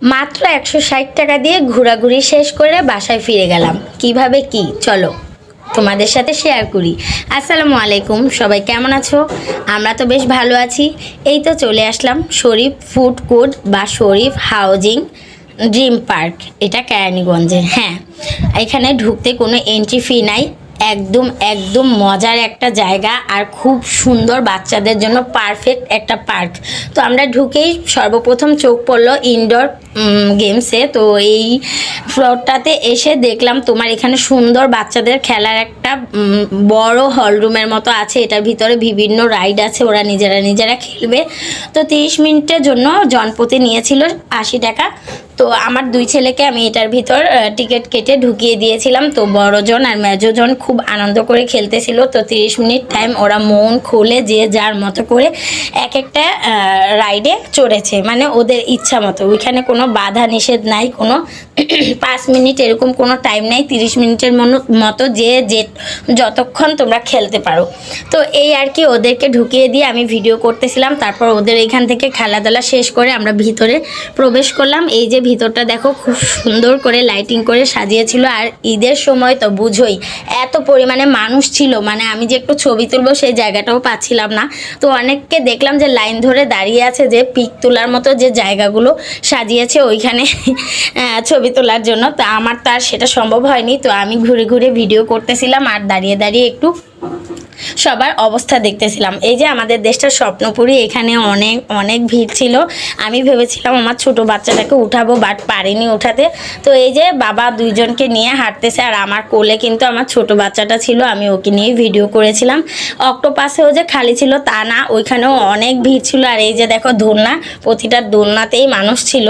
মাত্র 160 টাকা দিয়ে ঘোরাঘুরি শেষ করে বাসায় ফিরে গেলাম। কিভাবে কি চলো তোমাদের সাথে শেয়ার করি। আসসালামু আলাইকুম, সবাই কেমন আছো? আমরা তো বেশ ভালো আছি। এই তো চলে আসলাম শরীফ ফুড কোর্ট বা শরীফ হাউজিং ড্রিম পার্ক, এটা কেরানীগঞ্জে। হ্যাঁ, এখানে ঢুকতে কোনো এন্ট্রি ফি নাই। একদম একদম মজার একটা জায়গা আর খুব সুন্দর, বাচ্চাদের জন্য পারফেক্ট একটা পার্ক। তো আমরা ঢুকেই সর্বপ্রথম চোখ পড়লো ইনডোর গেমসে। তো এই ফ্লোরটাতে এসে দেখলাম তোমার এখানে সুন্দর বাচ্চাদের খেলার একটা বড় হল রুমের মতো আছে। এটার ভিতরে বিভিন্ন রাইড আছে, ওরা নিজেরা খেলবে। তো 30 মিনিটের জন্য জনপ্রতি নিয়েছিল 80 টাকা। তো আমার দুই ছেলেকে আমি এটার ভিতর টিকিট কেটে ঢুকিয়ে দিয়েছিলাম। তো বড়জন আর মেজোজন খুব আনন্দ করে খেলতেছিল। তো 30 মিনিট টাইম ওরা মন খুলে যে যার মতো করে এক একটা রাইডে চড়েছে, মানে ওদের ইচ্ছা মতো। ওইখানে কোনো বাধা নিষেধ নাই, কোনো 5 মিনিট এরকম কোনো টাইম নাই। 30 মিনিটের মতো যে যতক্ষণ তোমরা খেলতে পারো। তো এই আর কি, ওদেরকে ঢুকিয়ে দিয়ে আমি ভিডিও করতেছিলাম। তারপর ওদের এইখান থেকে খেলাধুলা শেষ করে আমরা ভিতরে প্রবেশ করলাম। এই যে ভিতরটা দেখো, খুব সুন্দর করে লাইটিং করে সাজিয়েছিল। আর ঈদের সময় তো বুঝোই এত পরিমাণে মানুষ ছিল, মানে আমি যে একটু ছবি তুলবো সেই জায়গাটাও পাচ্ছিলাম না। তো অনেককে দেখলাম যে লাইন ধরে দাঁড়িয়ে আছে, যে পিক তোলার মতো যে জায়গাগুলো সাজিয়েছে ওইখানে ছবি তোলার জন্য। তো আমার তো আর সেটা সম্ভব হয়নি। তো আমি ঘুরে ঘুরে ভিডিও করতেছিলাম আর দাঁড়িয়ে দাঁড়িয়ে একটু সবার অবস্থা দেখতেছিলাম। এই যে আমাদের দেশটা স্বপ্নপুরী, এখানে অনেক অনেক ভিড় ছিল। আমি ভেবেছিলাম আমার ছোট বাচ্চাটাকে উঠাবো, বাট পারিনি উঠাতে। তো এই যে বাবা দুইজনকে নিয়ে হাঁটতেছে, আর আমার কোলে কিন্তু আমার ছোট বাচ্চাটা ছিল, আমি ওকে নিয়ে ভিডিও করেছিলাম। অক্টোপাসেও যে খালি ছিল তা না, ওইখানেও অনেক ভিড় ছিল। আর এই যে দেখো দোলনা, প্রতিটা দোলনাতেই মানুষ ছিল।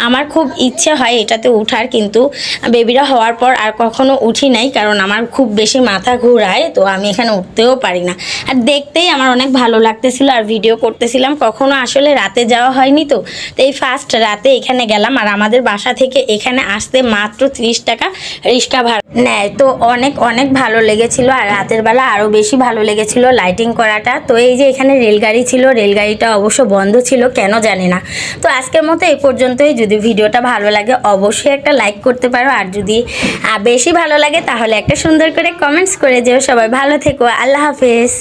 আমার খুব ইচ্ছে হয় এটাতে উঠার, কিন্তু বেবিরা হওয়ার পর আর কখনো উঠি নাই, কারণ আমার খুব বেশি মাথা ঘুরায়। তো আমি এখানে উঠতেও পারি না। আর দেখতেই আমার অনেক ভালো লাগতেছিল আর ভিডিও করতেছিলাম। কখনো আসলে রাতে যাওয়া হয়নি, তো এই ফার্স্ট রাতে এখানে গেলাম। আর আমাদের বাসা থেকে এখানে আসতে মাত্র 30 টাকা রিক্সা ভাড়া নেয়। তো অনেক অনেক ভালো লেগেছিল। আর রাতের বেলা আরও বেশি ভালো লেগেছিল লাইটিং করাটা। তো এই যে এখানে রেলগাড়ি ছিল, রেলগাড়িটা অবশ্য বন্ধ ছিল, কেন জানি না। তো আজকের মতো এই পর্যন্তই। যদি ভিডিওটা ভালো লাগে অবশ্যই একটা লাইক করতে পারো, আর যদি বেশি ভালো লাগে তাহলে একটা সুন্দর করে কমেন্টস করে যেও। সবাই ভালো থেকো, আল্লাহ হাফেজ।